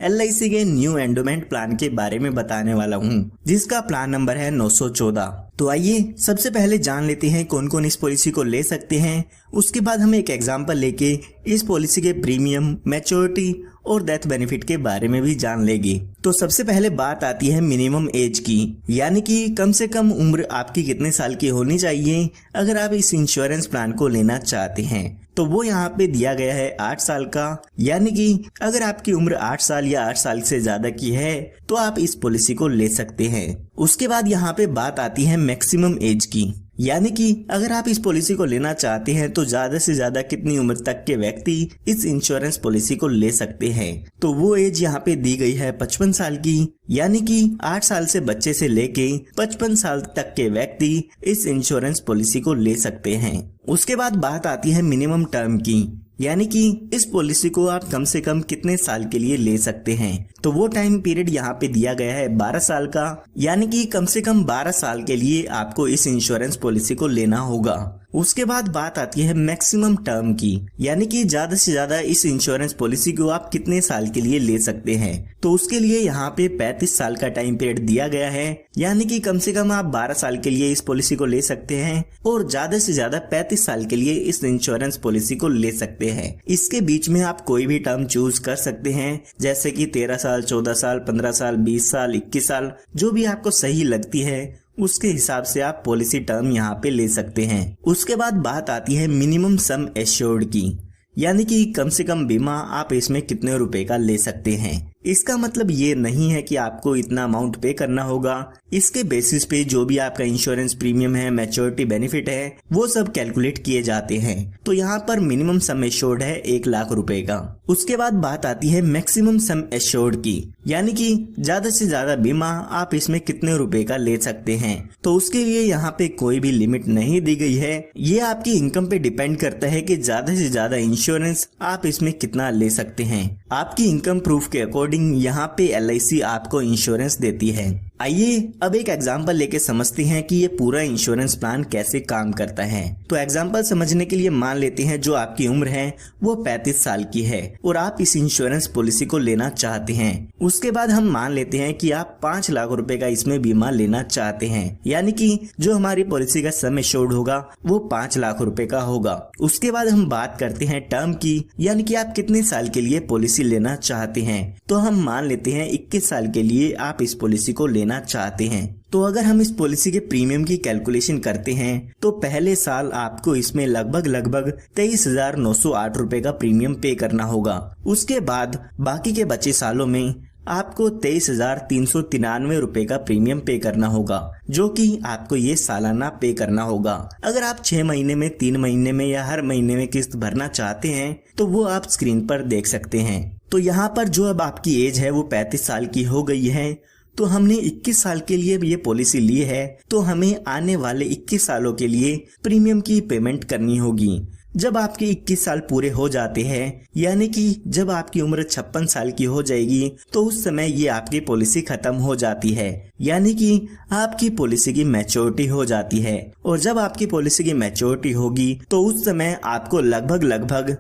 LIC के new endowment plan के बारे में बताने वाला हूँ, जिसका प्लान नंबर है 914। तो आइए सबसे पहले जान लेते हैं कौन कौन इस पॉलिसी को ले सकते हैं। उसके बाद हम एक एग्जांपल लेके इस पॉलिसी के प्रीमियम, मैच्योरिटी और डेथ बेनिफिट के बारे में भी जान लेंगे। तो सबसे पहले बात आती है मिनिमम एज की, यानी कि कम से कम उम्र आपकी कितने साल की होनी चाहिए अगर आप इस इंश्योरेंस प्लान को लेना चाहते हैं। तो वो यहाँ पे दिया गया है 8 साल का, यानी कि अगर आपकी उम्र 8 साल या 8 साल से ज्यादा की है तो आप इस पॉलिसी को ले सकते हैं। उसके बाद यहाँ पे बात आती है मैक्सिमम एज की, यानी कि अगर आप इस पॉलिसी को लेना चाहते हैं तो ज्यादा से ज्यादा कितनी उम्र तक के व्यक्ति इस इंश्योरेंस पॉलिसी को ले सकते हैं। तो वो एज यहाँ पे दी गई है 55 साल की, यानी कि 8 साल से बच्चे से लेके 55 साल तक के व्यक्ति इस इंश्योरेंस पॉलिसी को ले सकते हैं। उसके बाद बात आती है मिनिमम टर्म की, यानी कि इस पॉलिसी को आप कम से कम कितने साल के लिए ले सकते हैं। तो वो टाइम पीरियड यहाँ पे दिया गया है 12 साल का, यानी कि कम से कम 12 साल के लिए आपको इस इंश्योरेंस पॉलिसी को लेना होगा। उसके बाद बात आती है मैक्सिमम टर्म की, यानी कि ज्यादा से ज्यादा इस इंश्योरेंस पॉलिसी को आप कितने साल के लिए ले सकते हैं। तो उसके लिए यहाँ पे 35 साल का टाइम पीरियड दिया गया है, यानी कि कम से कम आप 12 साल के लिए इस पॉलिसी को ले सकते हैं और ज्यादा से ज्यादा 35 साल के लिए इस इंश्योरेंस पॉलिसी को ले सकते हैं। इसके बीच में आप कोई भी टर्म चूज कर सकते हैं, जैसे कि 13 साल, 14 साल, 15 साल, 20 साल, 21 साल, जो भी आपको सही लगती है उसके हिसाब से आप पॉलिसी टर्म यहाँ पे ले सकते हैं। उसके बाद बात आती है मिनिमम सम एश्योर्ड की, यानी कि कम से कम बीमा आप इसमें कितने रुपए का ले सकते हैं। इसका मतलब ये नहीं है कि आपको इतना अमाउंट पे करना होगा। इसके बेसिस पे जो भी आपका इंश्योरेंस प्रीमियम है, मैच्योरिटी बेनिफिट है, वो सब कैलकुलेट किए जाते हैं। तो यहाँ पर मिनिमम सम एश्योर्ड है 1 लाख रुपए का। उसके बाद बात आती है मैक्सिमम सम एश्योर्ड की, यानी कि ज्यादा से ज्यादा बीमा आप इसमें कितने रुपए का ले सकते हैं। तो उसके लिए यहाँ पे कोई भी लिमिट नहीं दी गई है। ये आपकी इनकम पे डिपेंड करता है कि ज्यादा से ज्यादा इंश्योरेंस आप इसमें कितना ले सकते हैं। आपकी इनकम प्रूफ के अकॉर्डिंग यहाँ पे LIC आपको इंश्योरेंस देती है। आइए अब एक एग्जांपल लेके समझते हैं कि ये पूरा इंश्योरेंस प्लान कैसे काम करता है। तो एग्जांपल समझने के लिए मान लेते हैं जो आपकी उम्र है वो 35 साल की है और आप इस इंश्योरेंस पॉलिसी को लेना चाहते हैं। उसके बाद हम मान लेते हैं कि आप 5 लाख रुपए का इसमें बीमा लेना चाहते हैं, यानी कि जो हमारी पॉलिसी का सम एश्योर्ड होगा वो 5 लाख रुपए का होगा। उसके बाद हम बात करते हैं टर्म की, यानी कि आप कितने साल के लिए पॉलिसी लेना चाहते हैं। तो हम मान लेते हैं 21 साल के लिए आप इस पॉलिसी को लेना चाहते हैं। तो अगर हम इस पॉलिसी के प्रीमियम की कैलकुलेशन करते हैं तो पहले साल आपको इसमें लगभग 23,908 रुपए का प्रीमियम पे करना होगा। उसके बाद बाकी के बचे सालों में आपको 23,393 रुपए का प्रीमियम पे करना होगा, जो कि आपको ये सालाना पे करना होगा। अगर आप 6 महीने में, 3 महीने में या हर महीने में किस्त भरना चाहते हैं तो वो आप स्क्रीन पर देख सकते हैं। तो यहाँ पर जो अब आपकी एज है वो 35 साल की हो गई है, तो हमने 21 साल के लिए ये पॉलिसी ली है, तो हमें आने वाले 21 सालों के लिए प्रीमियम की पेमेंट करनी होगी। जब आपके 21 साल पूरे हो जाते हैं, यानी कि जब आपकी उम्र 56 साल की हो जाएगी, तो उस समय ये आपकी पॉलिसी खत्म हो जाती है, यानी कि आपकी पॉलिसी की मैच्योरिटी हो जाती है। और जब आपकी पॉलिसी की मैच्योरिटी होगी तो उस समय आपको लगभग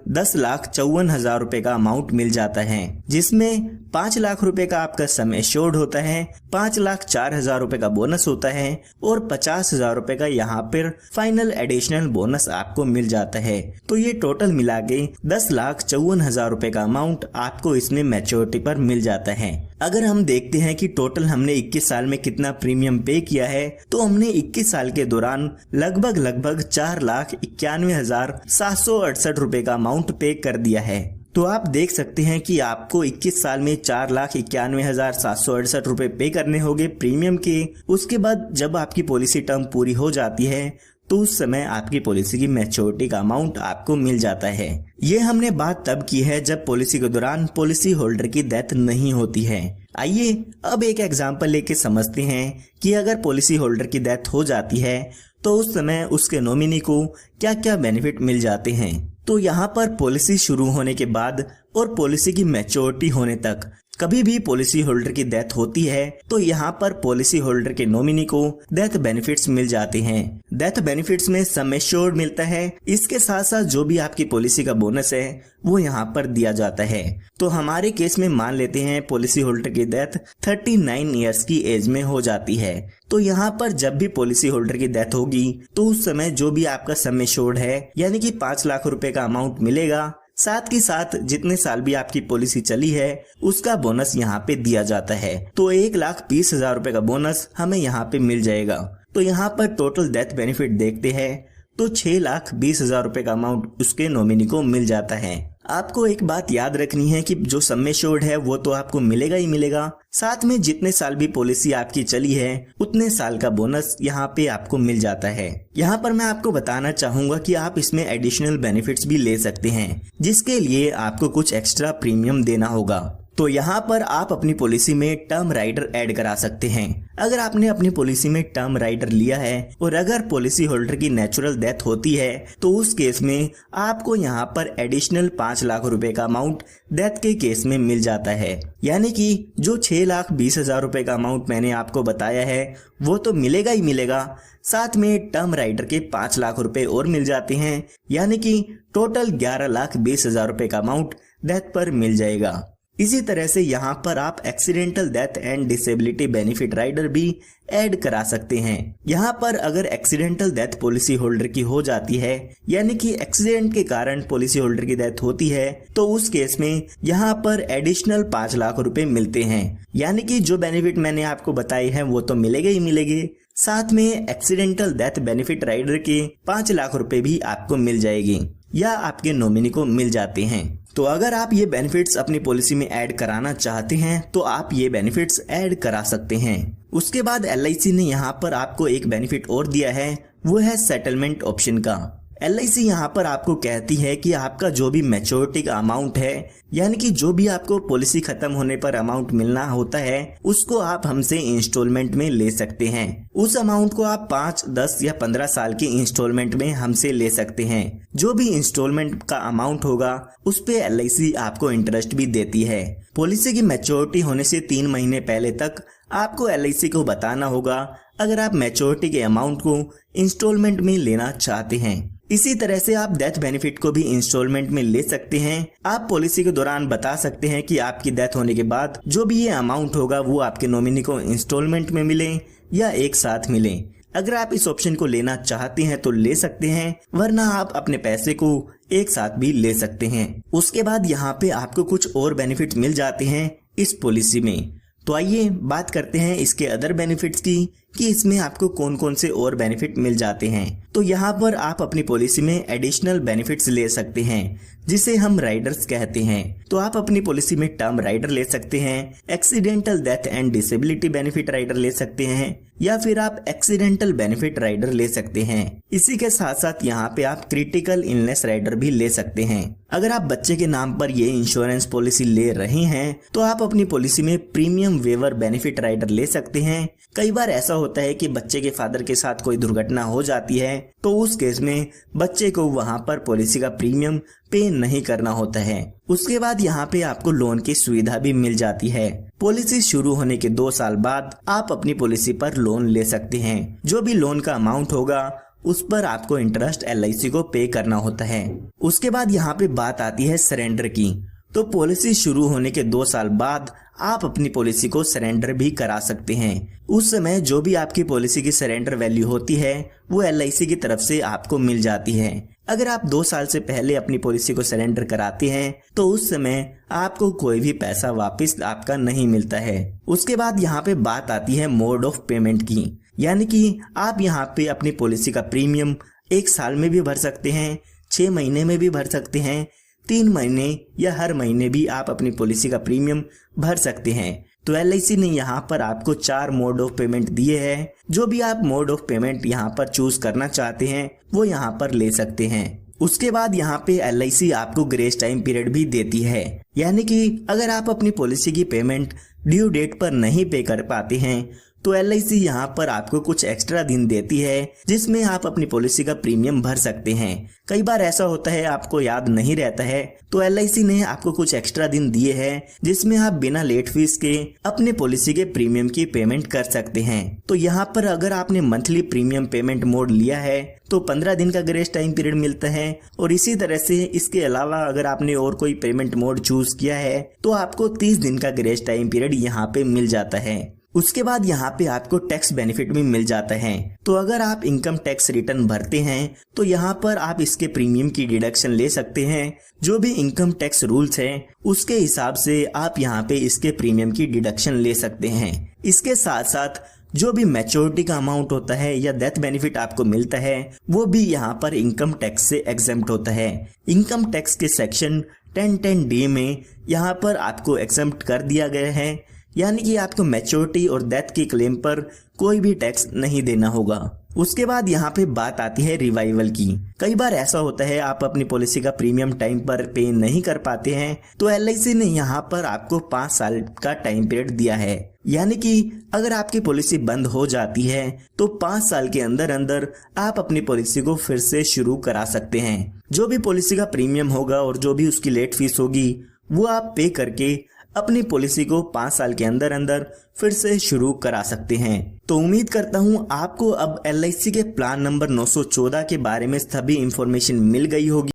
10,54,000 रुपए का अमाउंट मिल जाता है, जिसमें 5 लाख रुपए का आपका सम एश्योर्ड होता है, 5,04,000 रुपए का बोनस होता है और 50,000 रुपए का यहाँ पर फाइनल एडिशनल बोनस आपको मिल जाता है। तो ये टोटल मिला के 10,54,000 रुपए का अमाउंट आपको इसमें मैच्योरिटी पर मिल जाता है। अगर हम देखते हैं कि टोटल हमने 21 साल में कितना प्रीमियम पे किया है, तो हमने 21 साल के दौरान लगभग 4,91,768 रुपए का अमाउंट पे कर दिया है। तो आप देख सकते हैं कि आपको 21 साल में 4,91,768 रुपए पे करने होंगे प्रीमियम के। उसके बाद जब आपकी पॉलिसी टर्म पूरी हो जाती है तो उस समय आपकी पॉलिसी की मैच्योरिटी का अमाउंट आपको मिल जाता है। ये हमने बात तब की है जब पॉलिसी के दौरान पॉलिसी होल्डर की डेथ नहीं होती है। आइए अब एक एग्जांपल लेके समझते हैं कि अगर पॉलिसी होल्डर की डेथ हो जाती है तो उस समय उसके नॉमिनी को क्या क्या बेनिफिट मिल जाते हैं। तो यहाँ पर पॉलिसी शुरू होने के बाद और पॉलिसी की मैच्योरिटी होने तक कभी भी पॉलिसी होल्डर की डेथ होती है तो यहाँ पर पॉलिसी होल्डर के नॉमिनी को डेथ बेनिफिट्स मिल जाते हैं। डेथ बेनिफिट्स में सम एश्योर्ड मिलता है, इसके साथ साथ जो भी आपकी पॉलिसी का बोनस है वो यहाँ पर दिया जाता है। तो हमारे केस में मान लेते हैं पॉलिसी होल्डर की डेथ 39 ईयर्स की एज में हो जाती है। तो यहाँ पर जब भी पॉलिसी होल्डर की डेथ होगी तो उस समय जो भी आपका सम एश्योर्ड है यानी कि 5 लाख रुपए का अमाउंट मिलेगा, साथ ही साथ जितने साल भी आपकी पॉलिसी चली है उसका बोनस यहाँ पे दिया जाता है। तो 1,20,000 रुपए का बोनस हमें यहाँ पे मिल जाएगा। तो यहाँ पर टोटल डेथ बेनिफिट देखते हैं तो 6,20,000 रुपए का अमाउंट उसके नॉमिनी को मिल जाता है। आपको एक बात याद रखनी है कि जो सम एश्योर्ड है वो तो आपको मिलेगा ही मिलेगा, साथ में जितने साल भी पॉलिसी आपकी चली है उतने साल का बोनस यहाँ पे आपको मिल जाता है। यहाँ पर मैं आपको बताना चाहूंगा कि आप इसमें एडिशनल बेनिफिट्स भी ले सकते हैं, जिसके लिए आपको कुछ एक्स्ट्रा प्रीमियम देना होगा। तो यहाँ पर आप अपनी पॉलिसी में टर्म राइडर ऐड करा सकते हैं। अगर आपने अपनी पॉलिसी में टर्म राइडर लिया है और अगर पॉलिसी होल्डर की नेचुरल डेथ होती है तो उस केस में आपको यहाँ पर एडिशनल 5 लाख रुपए का अमाउंट डेथ के केस में मिल जाता है। यानी कि जो 6,20,000 रुपए का अमाउंट मैंने आपको बताया है वो तो मिलेगा ही मिलेगा, साथ में टर्म राइडर के 5 लाख रुपए और मिल जाते हैं, यानी कि टोटल 11,20,000 रुपए का अमाउंट डेथ पर मिल जाएगा। इसी तरह से यहाँ पर आप accidental death and disability benefit rider भी ऐड करा सकते हैं। यहाँ पर अगर एक्सीडेंटल डेथ पॉलिसी होल्डर की हो जाती है यानी कि एक्सीडेंट के कारण पॉलिसी होल्डर की डेथ होती है तो उस केस में यहाँ पर एडिशनल 5 लाख रुपए मिलते हैं। यानी कि जो बेनिफिट मैंने आपको बताए हैं वो तो मिलेंगे ही मिलेंगे, साथ में एक्सीडेंटल डेथ बेनिफिट राइडर के 5 लाख रुपए भी आपको मिल जाएगी या आपके नॉमिनी को मिल जाते हैं। तो अगर आप ये बेनिफिट्स अपनी पॉलिसी में ऐड कराना चाहते हैं तो आप ये बेनिफिट्स ऐड करा सकते हैं। उसके बाद LIC ने यहाँ पर आपको एक बेनिफिट और दिया है, वो है सेटलमेंट ऑप्शन का। LIC यहाँ पर आपको कहती है कि आपका जो भी मैच्योरिटी का अमाउंट है यानी कि जो भी आपको पॉलिसी खत्म होने पर अमाउंट मिलना होता है उसको आप हमसे इंस्टॉलमेंट में ले सकते हैं। उस अमाउंट को आप 5, 10 या 15 साल की इंस्टॉलमेंट में हमसे ले सकते हैं। जो भी इंस्टॉलमेंट का अमाउंट होगा उस पे LIC आपको इंटरेस्ट भी देती है। पॉलिसी की मैच्योरिटी होने से 3 महीने पहले तक आपको LIC को बताना होगा अगर आप मैच्योरिटी के अमाउंट को इंस्टॉलमेंट में लेना चाहते हैं। इसी तरह से आप डेथ बेनिफिट को भी इंस्टॉलमेंट में ले सकते हैं। आप पॉलिसी के दौरान बता सकते हैं कि आपकी डेथ होने के बाद जो भी ये अमाउंट होगा वो आपके नॉमिनी को इंस्टॉलमेंट में मिले या एक साथ मिले। अगर आप इस ऑप्शन को लेना चाहते हैं तो ले सकते हैं, वरना आप अपने पैसे को एक साथ भी ले सकते हैं। उसके बाद यहाँ पे आपको कुछ और बेनिफिट मिल जाते हैं इस पॉलिसी में। तो आइए बात करते हैं इसके अदर बेनिफिट्स की कि इसमें आपको कौन कौन से और बेनिफिट मिल जाते हैं। तो यहाँ पर आप अपनी पॉलिसी में एडिशनल बेनिफिट्स ले सकते हैं जिसे हम राइडर्स कहते हैं। तो आप अपनी पॉलिसी में टर्म राइडर ले सकते हैं, accidental death and disability benefit rider ले सकते हैं या फिर आप एक्सीडेंटल बेनिफिट राइडर ले सकते हैं। इसी के साथ साथ यहाँ पे आप क्रिटिकल इलनेस राइडर भी ले सकते हैं। अगर आप बच्चे के नाम पर ये इंश्योरेंस पॉलिसी ले रहे हैं तो आप अपनी पॉलिसी में प्रीमियम वेवर बेनिफिट राइडर ले सकते हैं। कई बार ऐसा होता है कि बच्चे के फादर के साथ कोई दुर्घटना हो जाती है तो उस केस में बच्चे को वहां पर पॉलिसी का प्रीमियम पे नहीं करना होता है। उसके बाद यहाँ पे आपको लोन की सुविधा भी मिल जाती है। पॉलिसी शुरू होने के 2 साल बाद आप अपनी पॉलिसी पर लोन ले सकते हैं। जो भी लोन का अमाउंट होगा उस पर आपको इंटरेस्ट LIC को पे करना होता है। उसके बाद यहाँ पे बात आती है सरेंडर की। तो पॉलिसी शुरू होने के 2 साल बाद आप अपनी पॉलिसी को सरेंडर भी करा सकते हैं। उस समय जो भी आपकी पॉलिसी की सरेंडर वैल्यू होती है वो LIC की तरफ से आपको मिल जाती है। अगर आप 2 साल से पहले अपनी पॉलिसी को सरेंडर कराते हैं तो उस समय आपको कोई भी पैसा वापस आपका नहीं मिलता है। उसके बाद यहाँ पे बात आती है मोड ऑफ पेमेंट की, यानी कि आप यहाँ पे अपनी पॉलिसी का प्रीमियम 1 साल में भी भर सकते हैं, 6 महीने में भी भर सकते हैं, 3 महीने या हर महीने भी आप अपनी पॉलिसी का प्रीमियम भर सकते हैं। तो LIC ने यहाँ पर आपको 4 मोड ऑफ पेमेंट दिए हैं। जो भी आप मोड ऑफ पेमेंट यहाँ पर चूज करना चाहते हैं वो यहाँ पर ले सकते हैं। उसके बाद यहाँ पे LIC आपको ग्रेस टाइम पीरियड भी देती है, यानी कि अगर आप अपनी पॉलिसी की पेमेंट ड्यू डेट पर नहीं पे कर पाते हैं तो LIC यहाँ पर आपको कुछ एक्स्ट्रा दिन देती है जिसमें आप अपनी पॉलिसी का प्रीमियम भर सकते हैं। कई बार ऐसा होता है आपको याद नहीं रहता है, तो LIC ने आपको कुछ एक्स्ट्रा दिन दिए हैं जिसमें आप बिना लेट फीस के अपने पॉलिसी के प्रीमियम की पेमेंट कर सकते हैं। तो यहाँ पर अगर आपने मंथली प्रीमियम पेमेंट मोड लिया है तो 15 दिन का ग्रेस टाइम पीरियड मिलता है, और इसी तरह से इसके अलावा अगर आपने और कोई पेमेंट मोड चूज किया है तो आपको 30 दिन का ग्रेस टाइम पीरियड यहाँ पे मिल जाता है। उसके बाद यहाँ पे आपको टैक्स बेनिफिट भी मिल जाता है। तो अगर आप इनकम टैक्स रिटर्न भरते हैं तो यहाँ पर आप इसके प्रीमियम की डिडक्शन ले सकते हैं। जो भी इनकम टैक्स रूल्स हैं उसके हिसाब से आप यहाँ पे इसके प्रीमियम की डिडक्शन ले सकते हैं। इसके साथ साथ जो भी मैच्योरिटी का अमाउंट होता है या डेथ बेनिफिट आपको मिलता है वो भी यहाँ पर इनकम टैक्स से एग्जेम्प्ट होता है। इनकम टैक्स के सेक्शन 10(10)(d) में यहाँ पर आपको एग्जेम्प्ट कर दिया गया है, यानी कि आपको मैच्योरिटी और डेथ की क्लेम पर कोई भी टैक्स नहीं देना होगा। उसके बाद यहाँ पे बात आती है रिवाइवल की। कई बार ऐसा होता है आप अपनी पॉलिसी का प्रीमियम टाइम पर पे नहीं कर पाते हैं, तो LIC ने यहाँ पर आपको 5 साल का टाइम पीरियड दिया है, यानी कि अगर आपकी पॉलिसी बंद हो जाती है तो 5 साल के अंदर अंदर आप अपनी पॉलिसी को फिर से शुरू करा सकते हैं। जो भी पॉलिसी का प्रीमियम होगा और जो भी उसकी लेट फीस होगी वो आप पे करके अपनी पॉलिसी को 5 साल के अंदर अंदर फिर से शुरू करा सकते हैं। तो उम्मीद करता हूँ आपको अब LIC के प्लान नंबर 914 के बारे में सभी इंफॉर्मेशन मिल गई होगी।